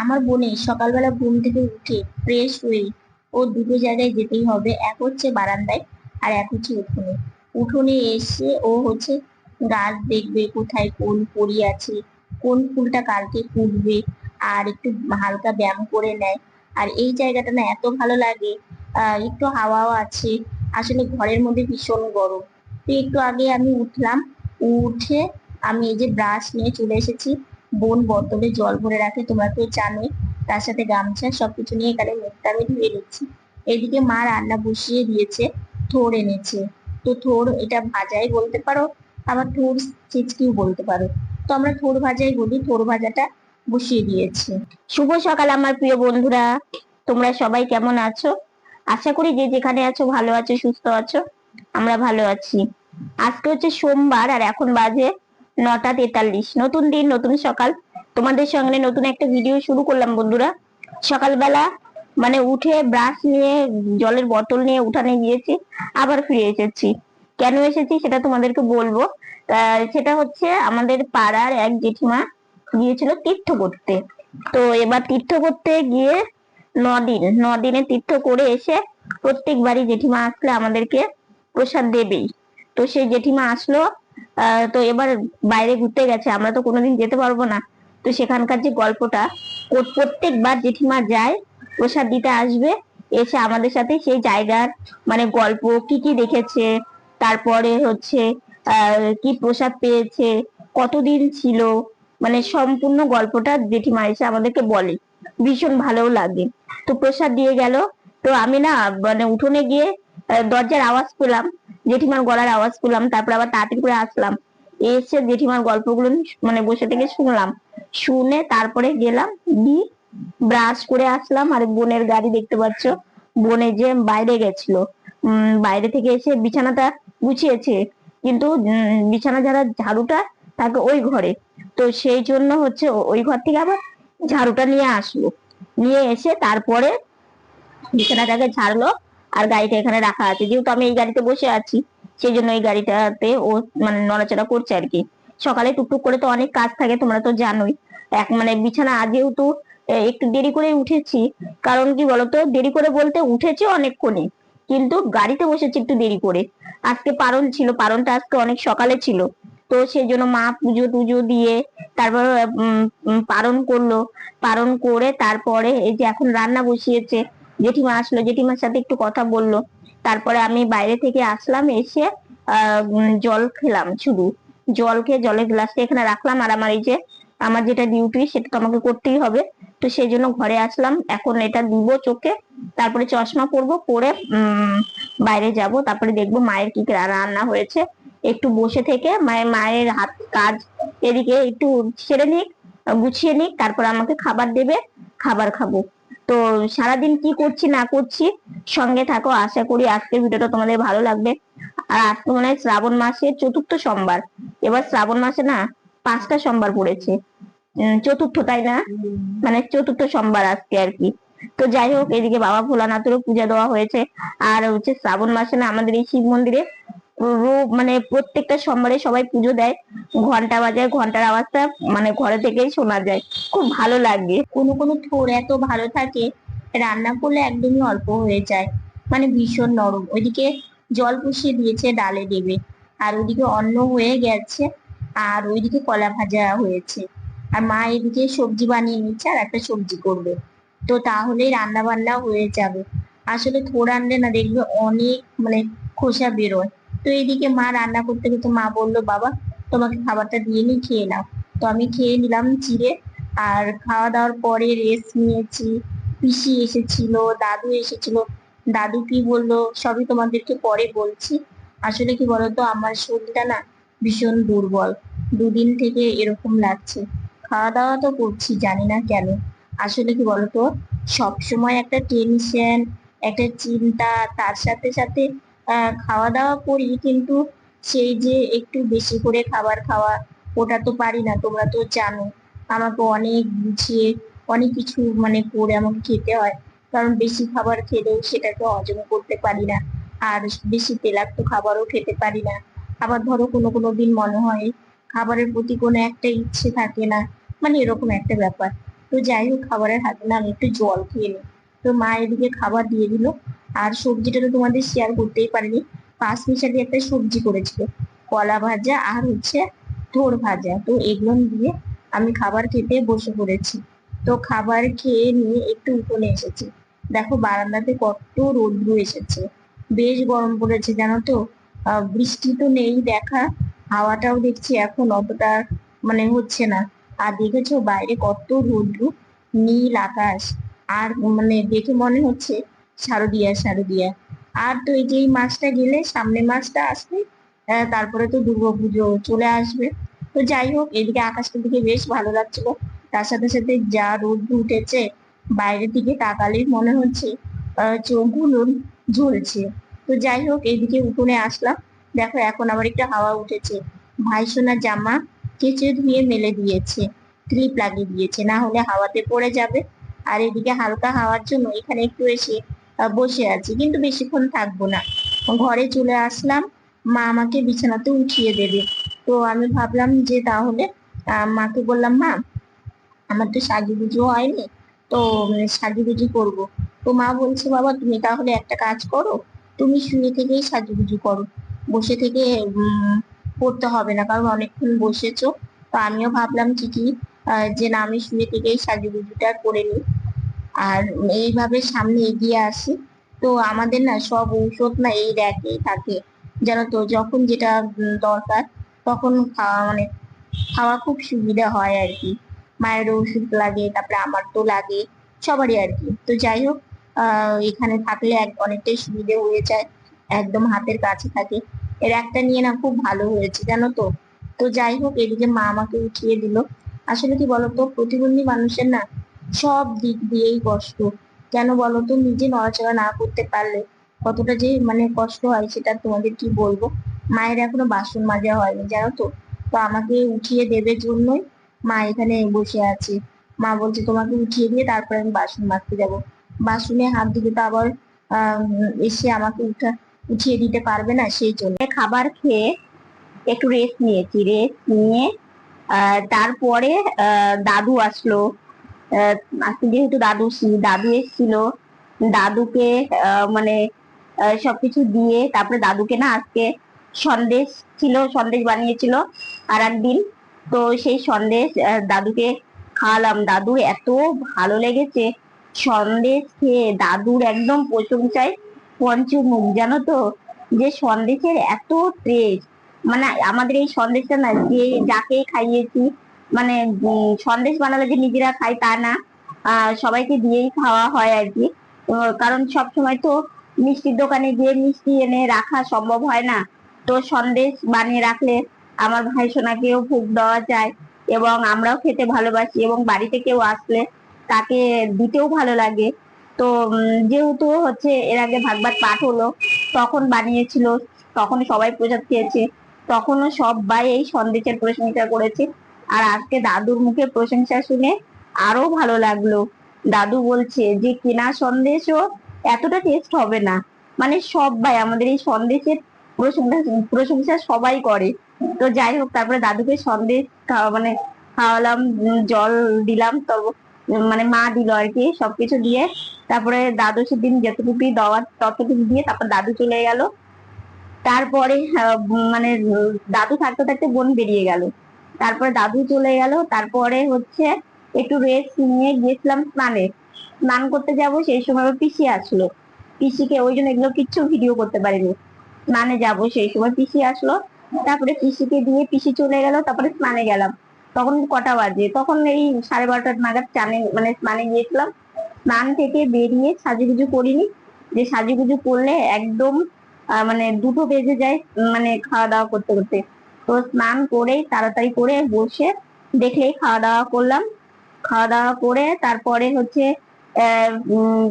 আমার বোনের সকালবেলা ঘুম থেকে উঠে ফ্রেশ হয়ে ও দুটো জায়গায় যেতেই হবে, এক হচ্ছে বারান্দায় আর এক হচ্ছে উঠোনে। উঠোনে এসে ও হচ্ছে গাছ দেখবে, কোথায় কোন পড়ি আছে, কোন ফুলটা কালকে ফুটবে, আর একটু হালকা ব্যায়াম করে নেয়। আর এই জায়গাটা না এত ভালো লাগে, একটু হাওয়াও আছে। আসলে ঘরের মধ্যে ভীষণ গরম। তো একটু আগে আমি উঠলাম, উঠে আমি এই যে ব্রাশ নিয়ে চলে এসেছি। বোন বোতলে জল ভরে রাখে, তোমরা তো জানোই। তার সাথে গামছা সবকিছু নিয়ে এখানে মুখটা আমি ধুয়ে নিচ্ছি। এদিকে মা রান্না বসিয়ে দিয়েছে, থোড় এনেছে। তো থোড় এটা ভাজাই বলতে পারো, আবার থোড় চিচকিও বলতে পারো। তো আমরা থোড় ভাজাই বলি। থোড় ভাজাটা বসিয়ে দিয়েছি। শুভ সকাল আমার প্রিয় বন্ধুরা, তোমরা সবাই কেমন আছো? আশা করি যে যেখানে আছো ভালো আছো, সুস্থ আছো। আমরা ভালো আছি। আজকে হচ্ছে সোমবার আর এখন বাজে 9টা 43। নতুন দিন, নতুন সকাল। তোমাদের সঙ্গে নতুন একটা ভিডিও শুরু করলাম বন্ধুরা। সকালবেলা মানে উঠে ব্রাশ নিয়ে জলের বোতল নিয়ে উঠানে গিয়েছি, আবার ফিরে এসেছি। কেন এসেছি সেটা তোমাদেরকে বলবো। সেটা হচ্ছে আমাদের পাড়ার এক জেঠিমা গিয়েছিল তীর্থ করতে। তো এবার তীর্থ করতে গিয়ে 9 দিনে তীর্থ করে এসে প্রত্যেকবারই জেঠিমা আসলে আমাদেরকে প্রসাদ দেবেই। তো সেই জেঠিমা আসলো। তো এবার বাইরে ঘুরতে গেছে, আমরা তো কোনোদিন যেতে পারবো না। তো সেখানকার যে গল্পটা, প্রত্যেকবার জেঠিমা যায়, প্রসাদ দিতে আসবে, এসে আমাদের সাথে সেই জায়গার মানে গল্প, কি কি দেখেছে, তারপরে হচ্ছে কি প্রসাদ পেয়েছে, কতদিন ছিল, মানে সম্পূর্ণ গল্পটা জেঠিমা এসে আমাদেরকে বলে। ভীষণ ভালো লাগে। তো প্রসাদ দিয়ে গেল। তো আমি না মানে উঠোনে গিয়ে দরজার আওয়াজ পেলাম, জেঠিমার গলার আওয়াজ পেলাম, তারপর আবার তাড়াতাড়ি করে আসলাম। এসে জেঠিমার গল্পগুলো মানে বসে থেকে শুনলাম। শুনে তারপরে গেলাম, দি ব্রাশ করে আসলাম। আর বোনের গাড়ি দেখতে পাচ্ছ, বোনের যে বাইরে গেছিল, বাইরে থেকে এসে বিছানাটা গুছিয়েছে, কিন্তু বিছানা যারা ঝাড়ুটা থাকে ওই ঘরে। তো সেই জন্য হচ্ছে ওই ঘর থেকে আবার ঝাড়ুটা নিয়ে আসলো, নিয়ে এসে তারপরে বিছানাটাকে ঝাড়লো। আর গাড়িটা এখানে রাখা আছে, যেহেতু আমি এই গাড়িতে বসে আছি, সেই জন্য এই গাড়িটাতে ও মানে নড়াচড়া করছে আর কি। সকালে টুকটুক করে তো অনেক কাজ থাকে, তোমরা তো জানোই। মানে বিছানা আজ যেহেতু একটু দেরি করে উঠেছি, কারণ কি বলতো, দেরি করে বলতে উঠেছি অনেকক্ষণে, কিন্তু গাড়িতে বসেছি একটু দেরি করে। আজকে পারণ ছিল, পারণটা আজকে অনেক সকালে ছিল। তো সেই জন্য মা পুজো টুজো দিয়ে তারপর পারণ করলো। পারণ করে তারপরে এই যে এখন রান্না বসিয়েছে। জেঠিমা আসলো, জেঠিমার সাথে একটু কথা বললো। তারপরে আমি বাইরে থেকে আসলাম, এসে জল খেলাম। শুধু জল খেয়ে জলের গ্লাসটা এখানে রাখলাম। আর আমার এই যে আমার যেটা ডিউটি সেটা তো আমাকে করতেই হবে। তো সেই জন্য ঘরে আসলাম, এখন এটা দিব চোখে, তারপরে চশমা পরবো, পরে বাইরে যাব, তারপরে দেখবো মায়ের কি রান্না হয়েছে। একটু বসে থেকে মায়ের হাত কাজ এদিকে একটু সেরে নিক, গুছিয়ে নিক, তারপর আমাকে খাবার দেবে, খাবার খাবো। তো সারাদিন কি করছি না করছি সঙ্গে থাকো, আশা করি আজকের ভিডিওটা তোমাদের ভালো লাগবে। আর আজকে মনে হয় শ্রাবণ মাসের 4র্থ সোমবার। এবার শ্রাবণ মাসে না 5টা সোমবার পড়েছে, চতুর্থ তাই না, মানে 4র্থ সোমবার আজকে আর কি। তো যাই হোক, এদিকে বাবা ভোলানাথেরও পূজা দেওয়া হয়েছে। আর হচ্ছে শ্রাবণ মাসে না আমাদের এই শিব মন্দিরে মানে প্রত্যেকটা সোমবারে সবাই পুজো দেয়, ঘন্টা বাজায়, ঘন্টার আওয়াজটা মানে ঘরে থেকেই শোনা যায়, খুব ভালো লাগে। কোনো কোনো থোড় এত ভালো থাকে, রান্না করলে একদমই অল্প হয়ে যায়, মানে ভীষণ নরম। ওইদিকে জল বসিয়ে দিয়েছে, ডালে দেবে। আর ওইদিকে অন্ন হয়ে গেছে, আর ওইদিকে কলা ভাজা হয়েছে। আর মা এদিকে সবজি বানিয়ে নিচ্ছে, আর একটা সবজি করবে। তো তাহলেই রান্না বান্না হয়ে যাবে। আসলে থোড় আনলে না দেখবে অনেক মানে খোসা বেরোয়। তো এইদিকে মা রান্না করতে করতে মা বললো, বাবা তোমাকে খাবারটা দিয়ে নি, খেয়ে নাও। তো আমি খেয়ে নিলাম চিড়ে। আর খাওয়া দাওয়ার পরে রেস্ট নিয়েছি। পিসি এসেছিল, দাদু এসেছিল। দাদু কি বললো সবই তোমাদেরকে পরে বলছি। আসলে কি বলতো, আমার শরীরটা না ভীষণ দুর্বল, দুদিন থেকে এরকম লাগছে। খাওয়া দাওয়া তো করছি, জানি না কেন। আসলে কি বলতো, সব সময় একটা টেনশন, একটা চিন্তা, তার সাথে সাথে খাওয়া দাওয়া করি, কিন্তু সেই যে একটু বেশি করে খাবার খাওয়া, ওটা তো পারি না, তোমরা তো জানো। আমাকে অনেক বুঝিয়ে অনেক কিছু মানে করে আমাকে খেতে হয়, কারণ বেশি খাবার খেলেও সেটাকে হজম করতে পারি না। আর বেশি তেলাক্ত খাবারও খেতে পারি না। আবার ধরো কোনো কোনো দিন মনে হয় খাবারের প্রতি কোনো একটা ইচ্ছে থাকে না, মানে এরকম একটা ব্যাপার। তো যাই হোক খাবারের হাতে না আমি একটু জল খেয়ে নিই। তো মা এদিকে খাবার দিয়ে দিল। আর সবজিটা তো তোমাদের শেয়ার করতেই পারিনি, পাঁচ মিশালি একটা সবজি করেছিল, কলা ভাজা আর হচ্ছে থোড় ভাজা। তো এগুলো দিয়ে আমি খাবার খেতে বসে পড়েছি। তো খাবার খেয়ে নিয়ে একটু উঠোনে এসেছি। দেখো বারান্দাতে কত রৌদ্র এসেছে, বেশ গরম পড়েছে জানো তো। বৃষ্টি তো নেই দেখা, হাওয়াটাও দেখছি এখন অতটা মানে হচ্ছে না। আর দেখেছো বাইরে কত রৌদ্র, নীল আকাশ। আর মানে দেখে মনে হচ্ছে শারদিয়া শারদিয়া। আর তো এই যে এই মাসটা গেলে সামনে মাসটা আসবে, তারপরে তো দুর্গাপুজো চলে আসবে। তো যাই হোক এদিকে আকাশটার দিকে বেশ ভালো লাগছিল। তার সাথে সাথে যা রোদ উঠেছে, বাইরের দিকে তাকালেই মনে হচ্ছে চোখগুলো ঝলছে। তো যাই হোক এইদিকে উঠোনে আসলাম। দেখো এখন আবার একটা হাওয়া উঠেছে। ভাই সোনার জামা কেচে ধুয়ে মেলে দিয়েছে, ক্লিপ লাগিয়ে দিয়েছে, না হলে হাওয়াতে পড়ে যাবে। আর এদিকে হালকা হাওয়ার জন্য এখানে একটু এসে বসে আছি, কিন্তু বেশিক্ষণ থাকবো না, ঘরে চলে আসলাম। মা আমাকে বিছানাতে উঠিয়ে দেবে। তো আমি ভাবলাম যে তাহলে মাকে বললাম, মা আমার তো সাজুগুজু হয়নি, তো সাজুগুজু করব। তো মা বলছে, বাবা তুমি তাহলে একটা কাজ করো, তুমি শুয়ে থেকেই সাজুগুজু করো, বসে থেকে করতে হবে না, কারণ অনেকক্ষণ বসেছো। তো আমিও ভাবলাম ঠিকই যে না আমি শুয়ে থেকেই সাজুগুজুটা করে নিই, আর এইভাবে সামনে এগিয়ে আসি। তো আমাদের না সব ঔষধ না এই র্যাকেই থাকে, জানো তো, যখন যেটা দরকার তখন খাওয়া মানে খাওয়া খুব সুবিধা হয় আর কি। মায়ের ওষুধ লাগে, তারপরে আমার তো লাগে, সবারই আর কি। তো যাই হোক এখানে থাকলে অনেকটাই সুবিধে হয়ে যায়, একদম হাতের কাছে থাকে। এর একটা নিয়ে না খুব ভালো হয়েছে জানো তো। তো যাই হোক এদিকে মা আমাকে উঠিয়ে দিল। আসলে কি বলতো, প্রতিবন্ধী মানুষের না সব দিক দিয়েই কষ্ট। কেন বলতো, নিজে নড়াচড়া না করতে পারলে কতটা যে মানে কষ্ট হয় সেটা তোমাদের কি বলবো। মায়ের এখনো বাসন মাজা হয়নি জানো তো। তো আমাকে উঠিয়ে দেবে জন্যই মা এখানে বসে আছে। মা বলছে তোমাকে উঠিয়ে দিয়ে তারপরে আমি বাসন মাজতে যাব। বাসনে হাত দিলে তো আবার এসে আমাকে উঠিয়ে দিতে পারবে না, সেই জন্য খাবার খেয়ে একটু রেস্ট নিয়েছি। রেস্ট নিয়ে তারপরে দাদু আসলো। আজকে যেহেতু দাদু এসেছিল, দাদুকে মানে সবকিছু দিয়ে তারপরে দাদুকে না আজকে সন্দেশ ছিল, সন্দেশ বানিয়েছিল আর একদিন। তো সেই সন্দেশ দাদুকে খাওয়ালাম, দাদুর এত ভালো লেগেছে। সন্দেশ খেয়ে দাদুর একদম প্রশংসায় পঞ্চমুখ জানো তো, যে সন্দেশের এত টেস্ট। মানে আমাদের এই সন্দেশটা না যে যাকে খাইয়েছি, মানে সন্দেশ বানালে যে নিজেরা খাই তা না, সবাইকে দিয়েই খাওয়া হয় আর কি। কারণ সব সময় তো মিষ্টির দোকানে গিয়ে মিষ্টি এনে রাখা সম্ভব হয় না। তো সন্দেশ বানিয়ে রাখলে আমার ভাই সোনাকেও ভোগ দেওয়া যায়, এবং আমরাও খেতে ভালোবাসি, এবং বাড়িতে কেউ আসলে তাকে দিতেও ভালো লাগে। তো যেহেতু হচ্ছে এর আগে ভাগবত পাঠ হলো, তখন বানিয়েছিল, তখন সবাই প্রসাদ খেয়েছে, তখনও সবাই এই সন্দেশের প্রশংসা করেছে। আর আজকে দাদুর মুখে প্রশংসা শুনে আরো ভালো লাগলো। দাদু বলছে যে কেনা সন্দেশও এতটা টেস্ট হবে না। মানে সবাই আমাদের এই সন্দেশের প্রশংসা প্রশংসা সবাই করে। তো যাই হোক তারপরে দাদুকে সন্দেশ মানে খাওয়ালাম, জল দিলাম, তো মানে মা দিল আর কি সবকিছু দিয়ে। তারপরে দাদু সেদিন যতটুকু দেওয়ার ততটুকু দিয়ে তারপর দাদু চলে গেল। তারপরে মানে দাদু থাকতে থাকতে বোন বেরিয়ে গেল। তারপরে দাদু চলে গেল, তারপরে হচ্ছে একটু রেস্ট নিয়ে গিয়েছিলাম স্নানে। স্নান করতে যাব সেই সময় আবার পিসি আসলো। পিসিকে ওই জন্য এগুলো কিচ্ছু ভিডিও করতে পারিনি। স্নানে যাব সেই সময় পিসি আসলো, তারপরে পিসিকে দিয়ে পিসি চলে গেল, তারপরে স্নানে গেলাম। তখন কটা বাজে, তখন এই 12:30 নাগাদ মানে স্নানে গিয়েছিলাম। স্নান থেকে বেরিয়ে সাজুগুজু করিনি, যে সাজুগুজু করলে একদম মানে 2টো বেজে যায় মানে খাওয়া দাওয়া করতে করতে। তো স্নান করেই তাড়াতাড়ি করে বসে দেখলেই খাওয়া দাওয়া করলাম। খাওয়া দাওয়া করে তারপরে হচ্ছে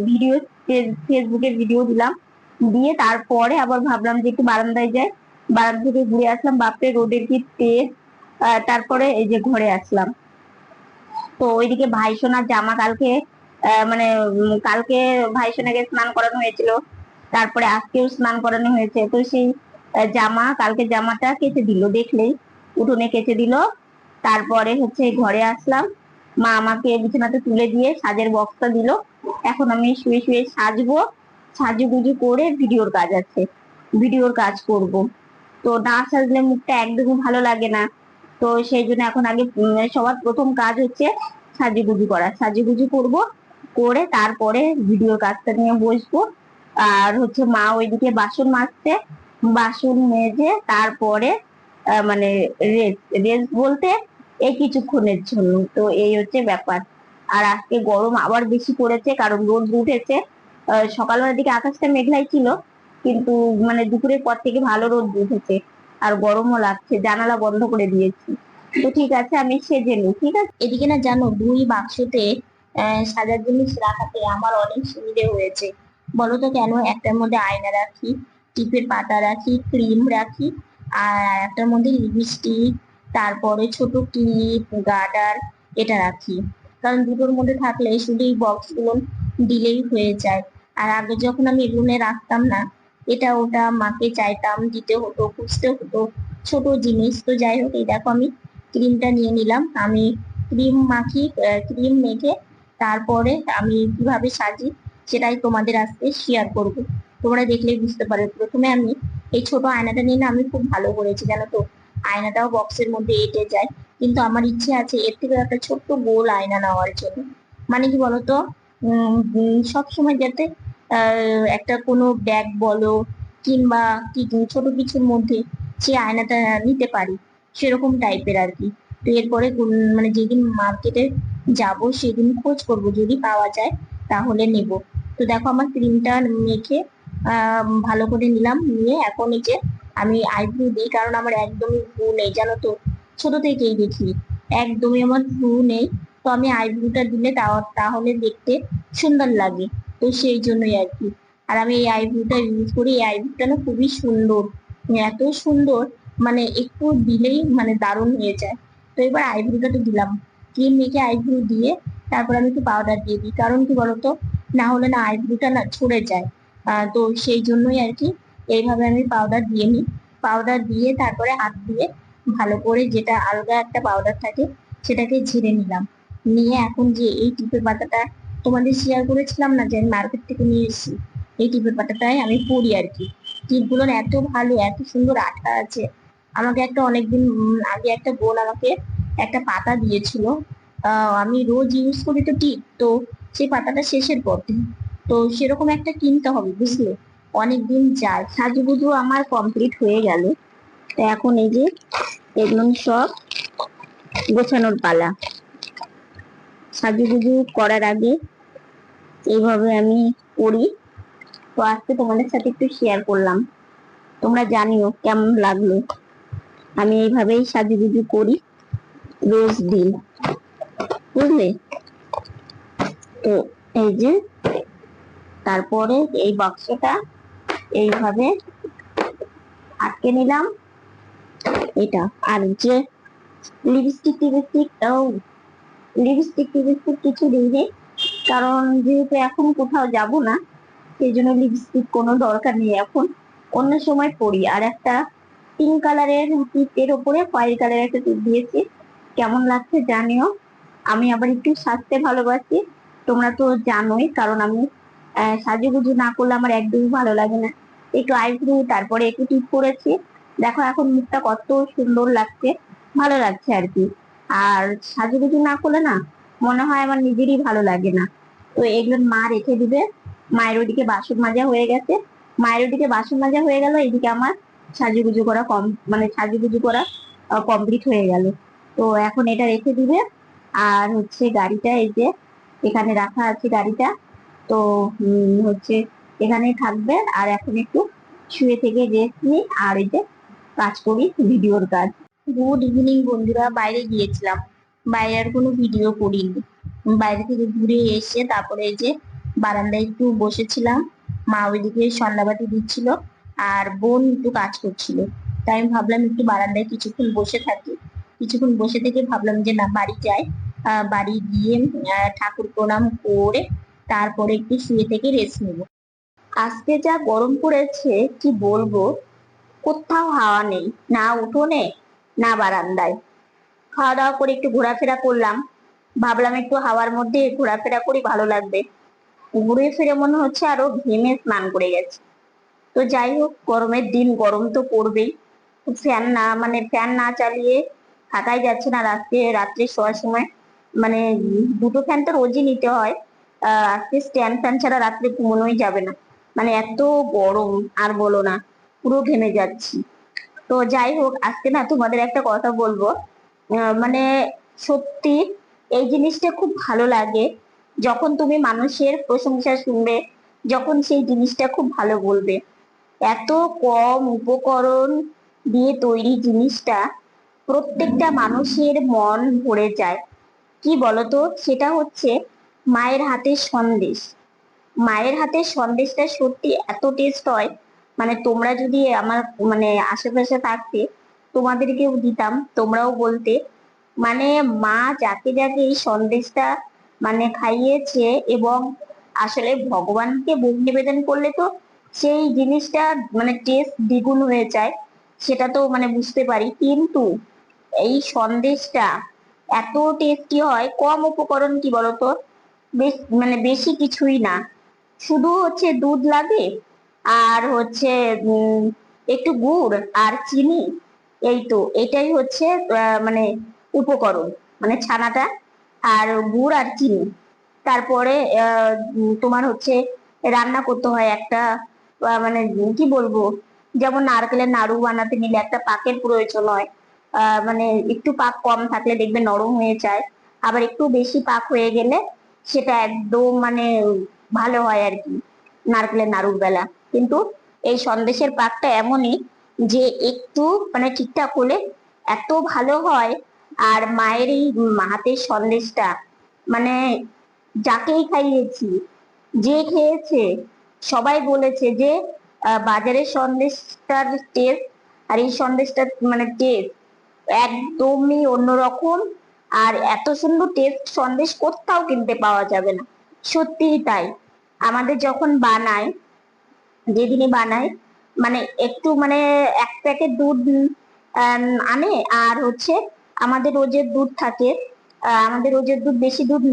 ভিডিও, ফেসবুকে ভিডিও দিলাম, দিয়ে তারপরে আবার ভাবলাম যে একটু বারান্দায় যাই। বারান্দা থেকে ঘুরে আসলাম, বাপরে রোদের কি তেজ। তারপরে এই যে ঘরে আসলাম। তো ওইদিকে ভাই সোনার জামা কালকে মানে কালকে ভাই সোনাকে স্নান করানো হয়েছিল, তারপরে আজকেও স্নান করানো হয়েছে। তো সেই জামা, কালকে জামাটা কেচে দিল, দেখলেই উঠোনে কেচে দিল। তারপরে হচ্ছে ঘরে আসলাম, মা আমাকে বিছানাতে তুলে দিয়ে সাজের বক্সটা দিল। এখন আমি শুয়ে শুয়ে সাজবো, সাজুগুজু করে ভিডিওর কাজ আছে, ভিডিওর কাজ করব। তো না সাজলে মুখটা একদমই ভালো লাগে না। তো সেই জন্য এখন আগে সবার প্রথম কাজ হচ্ছে সাজুগুজু করা, সাজুগুজু করব, করে তারপরে ভিডিওর কাজটা নিয়ে বসবো। আর হচ্ছে মা ওইদিকে বাসন মাজছে, বাসন মেজে তারপরে মানে রেস্ট রেস্ট বলতে এই কিছুক্ষণের জন্য। তো এই হচ্ছে ব্যাপার। আর আজকে গরম আবার বেশি পড়েছে, কারণ রোদ উঠেছে। সকালবেলার দিকে আকাশটা মেঘলাই ছিল, কিন্তু মানে দুপুরের পর থেকে ভালো রোদ উঠেছে, আর গরমও লাগছে, জানালা বন্ধ করে দিয়েছি। তো ঠিক আছে, আমি সেজে নিই, ঠিক আছে। এদিকে না জানো, দুই বাক্সতে সাজার জিনিস রাখাতে আমার অনেক সুবিধে হয়েছে। বলো তো কেন? একটার মধ্যে আয়না রাখি, টিপের পাতা রাখি, ক্রিম রাখি, আর একটার মধ্যে লিপস্টিক, তারপরে ছোট ক্লিপ, গার্ডার, এটা রাখি। কারণ দুটোর মধ্যে থাকলে শুধু এই বক্স গুলো দিলেই হয়ে যায়। আর আগে যখন আমি রুমে রাখতাম না, এটা ওটা মাকে চাইতাম, দিতে হতো, খুঁজতে হতো ছোট জিনিস। তো যাই হোক, এই দেখো আমি ক্রিমটা নিয়ে নিলাম। আমি ক্রিম মাখি, ক্রিম মেখে তারপরে আমি কিভাবে সাজি সেটাই তোমাদের আজকে শেয়ার করব। তোমরা দেখলেই বুঝতে পারবে। প্রথমে আমি এই ছোট আয়নাটা নিয়ে না আমি খুব ভালো করেছি, জানো তো। আয়নাটাও বক্সের মধ্যে এঁটে যায়, কিন্তু আমার ইচ্ছে আছে এর থেকে একটা ছোট্ট গোল আয়না নেওয়ার জন্য। মানে কি বলতো, সব সময় যাতে একটা কোনো ব্যাগ বলো কিংবা কি ছোট কিছুর মধ্যে সে আয়নাটা নিতে পারি, সেরকম টাইপের আর কি। তো এরপরে মানে যেদিন মার্কেটে যাব সেদিন খোঁজ করব, যদি পাওয়া যায় তাহলে নেব। তো দেখো আমার ক্রিমটা মেখে ভালো করে নিলাম, নিয়ে এখন এই যে আমি আইব্রু দিই, কারণ আমার একদমই ভ্রু নেই, জানো তো। ছোট থেকেই দেখি একদমই আমার ভ্রু নেই। তো আমি আইব্রুটা দিলে তাহলে দেখতে সুন্দর লাগে। তো সেই জন্যই আর কি। আর আমি এই আইব্রুটা ইউজ করি, এই আইব্রুটা না খুবই সুন্দর, এত সুন্দর, মানে একটু দিলেই মানে দারুণ হয়ে যায়। তো এবার আইব্রুটা তো দিলাম, ক্রিম মেখে আইব্রু দিয়ে তারপর আমি একটু পাউডার দিয়ে দিই। কারণ কি বলতো, না হলে না আইব্রুটা না ছড়ে যায়। তো সেই জন্যই আর কি এইভাবে আমি পাউডার দিয়ে নিই। পাউডার দিয়ে তারপরে হাত দিয়ে ভালো করে, যেটা আলগা একটা পাউডার থাকে সেটাকে ঝেড়ে নিলাম। নিয়ে এখন যে এই টিপের পাতাটা তোমাদের শেয়ার করেছিলাম না, যে আমি মার্কেট থেকে নিয়ে এসেছি, এই টিপের পাতাটাই আমি পরি আর কি। টিপগুলোর এত ভালো, এত সুন্দর আঠা আছে। আমাকে একটা অনেকদিন আগে একটা বোন আমাকে একটা পাতা দিয়েছিল। আমি রোজ ইউজ করি তো টিপ, তো সেই পাতাটা শেষের পথে। তো সেরকম একটা কিনতে হবে, বুঝলে। অনেকদিন যায়। সাজুগুজু আমার কমপ্লিট হয়ে গেল। তো এখন এই যে এগুলো সব গোছানোর পালা। সাজুগুজু করার আগে এইভাবে আমি করি। তো আজকে তোমাদের সাথে একটু শেয়ার করলাম, তোমরা জানিও কেমন লাগলো। আমি এইভাবেই সাজুগুজু করি রোজ দিন, বুঝলে। তো এই যে তারপরে এই বাক্সটা এইভাবে আটকে নিলাম, এটা। আর যে লিপস্টিক টিপস্টিক, লিপস্টিক টিপস্টিক কিছু দিইনি, কারণ যেহেতু এখন কোথাও যাব না, সেই জন্য লিপস্টিক কোনো দরকার নেই এখন। অন্য সময় পরি। আর একটা পিঙ্ক কালারের টিপের ওপরে হোয়াইট কালারের একটা টিপ দিয়েছি, কেমন লাগছে জানিও। আমি আবার একটু সাজতে ভালোবাসি, তোমরা তো জানোই, কারণ আমি সাজুগুজু না করলে আমার একদমই ভালো লাগে না। একটু আইব্রু তারপরে একটু টিপ করেছি, দেখো এখন মুখটা কত সুন্দর লাগছে, ভালো লাগছে আর কি। আর সাজুগুজু না করলে না মনে হয় আমার নিজেরই ভালো লাগে না। তো এগুলো মা রেখে দিবে। মায়ের ওইদিকে বাসন মাজা হয়ে গেছে, মায়ের ওইদিকে বাসন মাজা হয়ে গেল, এইদিকে আমার সাজুগুজু করা মানে সাজুগুজু করা কমপ্লিট হয়ে গেল। তো এখন এটা রেখে দিবে। আর হচ্ছে গাড়িটা এই যে এখানে রাখা আছে গাড়িটা, তো হচ্ছে এখানে থাকবে। আর এখন একটু শুয়ে থেকে রেস্ট নিই, আর এই যে কাজ করি, ভিডিওর কাজ। গুড ইভিনিং বন্ধুরা, বাইরে গিয়েছিলাম, বাইরে আর কোনো ভিডিও করিনি। বাইরে থেকে ঘুরে এসে তারপরে এই যে বারান্দায় একটু বসেছিলাম। মা ওইদিকে সন্ধ্যাবাতি দিচ্ছিল, আর বোন একটু কাজ করছিল। তাই আমি ভাবলাম একটু বারান্দায় কিছুক্ষণ বসে থাকি। কিছুক্ষণ বসে থেকে ভাবলাম যে না, বাড়ি যাই। বাড়ি গিয়ে ঠাকুর প্রণাম করে তারপরে একটু শুয়ে থেকে রেস্ট নেব। আজকে যা গরম পড়েছে কি বলবো, কোথাও হাওয়া নেই, না উঠোনে না বারান্দায়। খাওয়া দাওয়া করে একটু ঘোরাফেরা করলাম, ভাবলাম একটু হাওয়ার মধ্যে ঘোরাফেরা করি, ভালো লাগবে। ঘুরে ফিরে মনে হচ্ছে আরো ঘেমে স্নান করে গেছে। তো যাই হোক, গরমের দিন, গরম তো পড়বেই। ফ্যান না চালিয়ে থাকাই যাচ্ছে না। রাত্রে শোয়ার সময় মানে দুটো ফ্যান তো রোজই নিতে হয়। আজকে স্ট্যান্ড ফ্যান ছাড়া রাত্রে ঘুমানোই যাবে না। মানে এত গরম, আর বলো না, পুরো ঘেমে যাচ্ছি। তো যাই হোক, আজকে না তোমাদের একটা কথা বলবো। মানে সত্যি এই জিনিসটা খুব ভালো লাগে, যখন তুমি মানুষের প্রশংসা শুনবে, যখন সেই জিনিসটা খুব ভালো বলবে। এত কম উপকরণ দিয়ে তৈরি জিনিসটা প্রত্যেকটা মানুষের মন ভরে যায়। কি বলতো, সেটা হচ্ছে মায়ের হাতের সন্দেশ। মায়ের হাতের সন্দেশটা সত্যি এত টেস্ট হয়। মানে তোমরা যদি আমার মানে আশেপাশে থাকতে, তোমাদেরকেও দিতাম, তোমরাও বলতে। মানে মা যাকে যাকে এই সন্দেশটা মানে খাইয়েছে, এবং আসলে ভগবানকে ভোগ নিবেদন করলে তো সেই জিনিসটা মানে টেস্ট দ্বিগুণ হয়ে যায়, সেটা তো মানে বুঝতে পারি। কিন্তু এই সন্দেশটা এত টেস্টি হয়, কম উপকরণ, কি বলতো, মানে বেশি কিছুই না। শুধু হচ্ছে দুধ লাগে, আর হচ্ছে একটু গুড় আর চিনি। এই তো এটাই হচ্ছে মানে উপকরণ, মানে ছানাটা, আর গুড় আর চিনি। তারপরে তোমার হচ্ছে রান্না করতে হয় একটা মানে কি বলবো, যেমন নারকেলের নাড়ু বানাতে নিলে একটা পাকের প্রয়োজন হয়। মানে একটু পাক কম থাকলে দেখবে নরম হয়ে যায়, আবার একটু বেশি পাক হয়ে গেলে সেটা একদম মানে ভালো হয় আর কি, নারকেলের নাড়ুর বেলা। কিন্তু এই সন্দেশের পাকটা এমনই যে একটু মানে ঠিকঠাক হলে এত ভালো হয়। আর মায়ের এই হাতের সন্দেশটা মানে যাকেই খাইয়েছি, যে খেয়েছে, সবাই বলেছে যে বাজারের সন্দেশটার টেস্ট আর এই সন্দেশটার মানে টেস্ট একদমই অন্যরকম। আর এত সুন্দর টেস্ট সন্দেশ কোথাও কিনতে পাওয়া যাবে না। সত্যিই তাই। আমাদের যখন বানায়, যেদিনই বানায়, মানে একটু মানে এক প্যাকেট দুধ আনে, আর হচ্ছে আমাদের রোজের দুধ থাকে। আমাদের রোজের দুধ, বেশি দুধ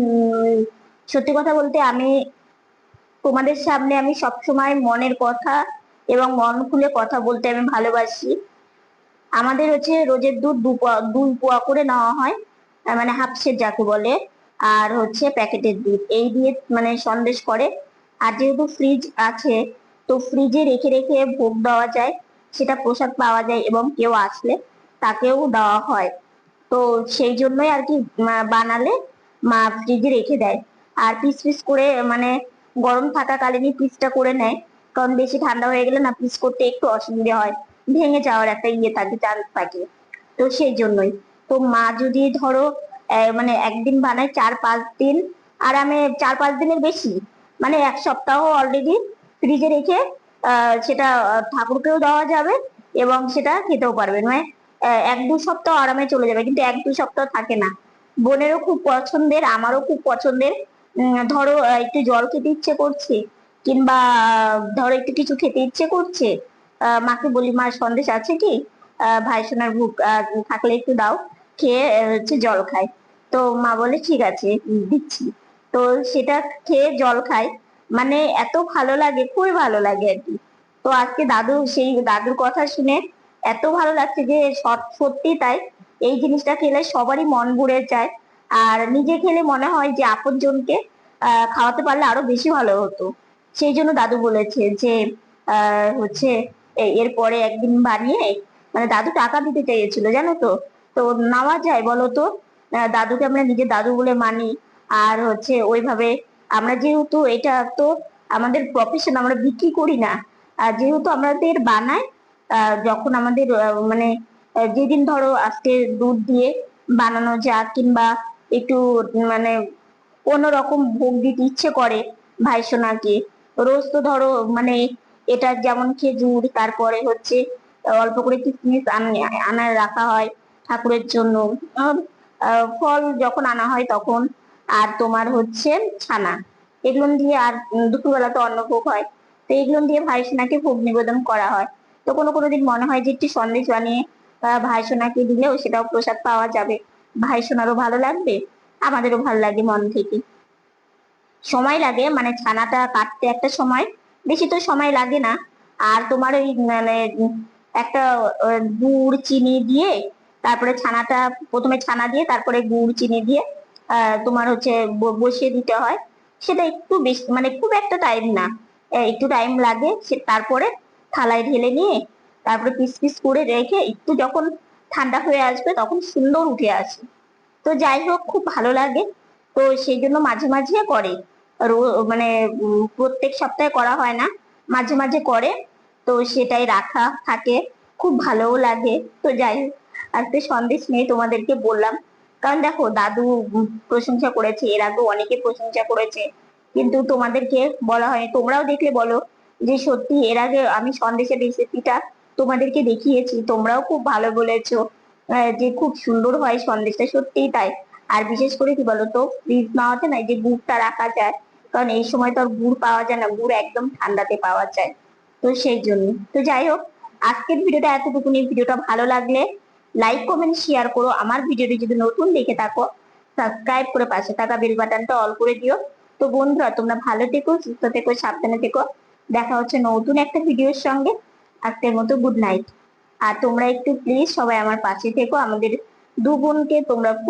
সত্যি কথা বলতে আমি তোমাদের সামনে আমি সবসময় মনের কথা এবং মন খুলে কথা বলতে আমি ভালোবাসি। আমাদের হচ্ছে রোজের দুধ 2 পোয়া করে নেওয়া হয়, মানে হাফ সের যাকে বলে। আর হচ্ছে প্যাকেটের দুধ এই দিয়ে মানে সন্দেশ করে। আর যেহেতু ফ্রিজ আছে, তো ফ্রিজে রেখে রেখে ভোগ দেওয়া যায়, সেটা প্রসাদ পাওয়া যায়, এবং কেউ আসলে তাকেও দেওয়া হয়। তো সেই জন্যই আর কি বানালে মা ফ্রিজে রেখে দেয়। আর পিস পিস করে মানে গরম থাকাকালীনই পিসটা করে নেয়, কারণ বেশি ঠান্ডা হয়ে গেলে না পিস করতে একটু অসুবিধা হয়, ভেঙে যাওয়ার একটা ইয়ে থাকে, চান্স থাকে। তো সেই জন্যই। তো মা যদি ধরো মানে একদিন বানায় 4-5 দিন, আরামে 4-5 দিনের বেশি, মানে 1 সপ্তাহ অলরেডি ফ্রিজে রেখে সেটা ঠাকুরকেও দেওয়া যাবে, এবং সেটা খেতেও পারবেন। মানে 1-2 সপ্তাহ আরামে চলে যাবে, কিন্তু 1-2 সপ্তাহ থাকে না। বোনেরও খুব পছন্দের, আমারও খুব পছন্দের। ধরো একটু জল খেতে ইচ্ছে করছে, কিংবা ধরো একটু কিছু খেতে ইচ্ছে করছে, মাকে বলি, মা সন্দেশ আছে কি, ভাই সোনার ভুগ থাকলে একটু দাও, খেয়ে হচ্ছে জল খাই। তো মা বলে ঠিক আছে, দিচ্ছি। তো সেটা খেয়ে জল খাই। মানে এত ভালো লাগে, খুবই ভালো লাগে আর কি। তো আজকে সেই দাদুর কথা শুনে এত ভালো লাগছে যে সত্যি তাই। এই জিনিসটা খেলে সবারই মন ভরে যায়। আর নিজে খেলে মনে হয় যে আপন জনকে খাওয়াতে পারলে আরো বেশি ভালো হতো। সেই জন্য দাদু বলেছে যে হচ্ছে এরপরে একদিন বানিয়ে, মানে দাদু টাকা দিতে চেয়েছিল জানো তো। তো নেওয়া যায় বলো তো, দাদুকে আমরা নিজের দাদু বলে মানি। আর হচ্ছে ওইভাবে আমরা যেহেতু এটা তো আমাদের প্রফেশন, আমরা বিক্রি করি না। আর যেহেতু আমাদের বানায়, যখন আমাদের মানে যেদিন ধরো আজকে দুধ দিয়ে বানানো যাক, কিংবা একটু মানে অন্যরকম ভোগ দিতে ইচ্ছে করে ভাই সোনাকে। রোজ তো ধরো মানে এটা যেমন খেজুর, তারপরে হচ্ছে অল্প করে কিশমিশ আনা রাখা হয় ঠাকুরের জন্য। আহ, ফল যখন আনা হয় তখন, আর তোমার হচ্ছে ছানা, এগুলো দিয়ে, আর দুপুরবেলা তো অন্নভোগ হয়। তো এগুলো দিয়ে ভাই সোনাকে ভোগ নিবেদন করা হয়। তো কোনো কোনো দিন মনে হয় যে একটি সন্দেশ বানিয়ে ভাই সোনাকে দিলেও সেটাও প্রসাদ পাওয়া যাবে, ভাই সোনারও ভালো লাগবে, আমাদেরও ভালো লাগে মন থেকে। সময় লাগে মানে ছানাটা কাটতে একটা সময়, বেশি তো সময় লাগে না। আর তোমার ওই মানে একটা গুড় চিনি দিয়ে তারপরে ছানাটা, প্রথমে ছানা দিয়ে তারপরে গুড় চিনি দিয়ে তোমার হচ্ছে বসিয়ে দিতে হয়। সেটা একটু বেশি মানে খুব একটা টাইম না, একটু টাইম লাগে। সে তারপরে থালায় ঢেলে নিয়ে তারপরে পিস পিস করে রেখে একটু যখন ঠান্ডা হয়ে আসবে তখন সুন্দর উঠে আসে। তো যাই হোক, খুব ভালো লাগে। তো সেই জন্য মাঝে মাঝে করে, মানে প্রত্যেক সপ্তাহে করা হয় না, মাঝে মাঝে করে। তো সেটাই রাখা থাকে, খুব ভালোও লাগে। তো যাই হোক, আজকে সন্দেশ নিয়ে তোমাদেরকে বললাম, কারণ দেখো দাদু প্রশংসা করেছে, এর আগেও অনেকে প্রশংসা করেছে, কিন্তু তোমাদেরকে বলা হয়। তোমরাও দেখলে বলো যে সত্যি এর আগে আমি সন্দেশের রেসিপিটা তোমাদেরকে দেখিয়েছি, তোমরাও খুব ভালো বলেছো যে খুব সুন্দর হয় সন্দেশটা, সত্যিই তাই। আর বিশেষ করে কি বলতো, ফ্রিজ না হতে না, এই যে গুড়টা রাখা যায়, কারণ এই সময় তো আর গুড় পাওয়া যায় না, গুড় একদম ঠান্ডাতে পাওয়া যায়। তো সেই জন্য। তো যাই হোক, আজকের ভিডিওটা এতটুকুনি। ভিডিওটা ভালো লাগলে লাইক কমেন্ট শেয়ার করো। আমার ভিডিওটি যদি নতুন দেখে থাকো, সাবস্ক্রাইব করে পাশে থাকা বেল বাটনটা অল করে দিও। তো বন্ধুরা, তোমরা ভালো থেকো, সুস্থ থেকো, সাবধানে থেকো। দেখা হচ্ছে নতুন একটা ভিডিওর সঙ্গে। আজকের মতো গুড নাইট। আর তোমরা একটু প্লিজ সবাই আমার পাশে থেকো, আমাদের দু বোনকে তোমরা খুব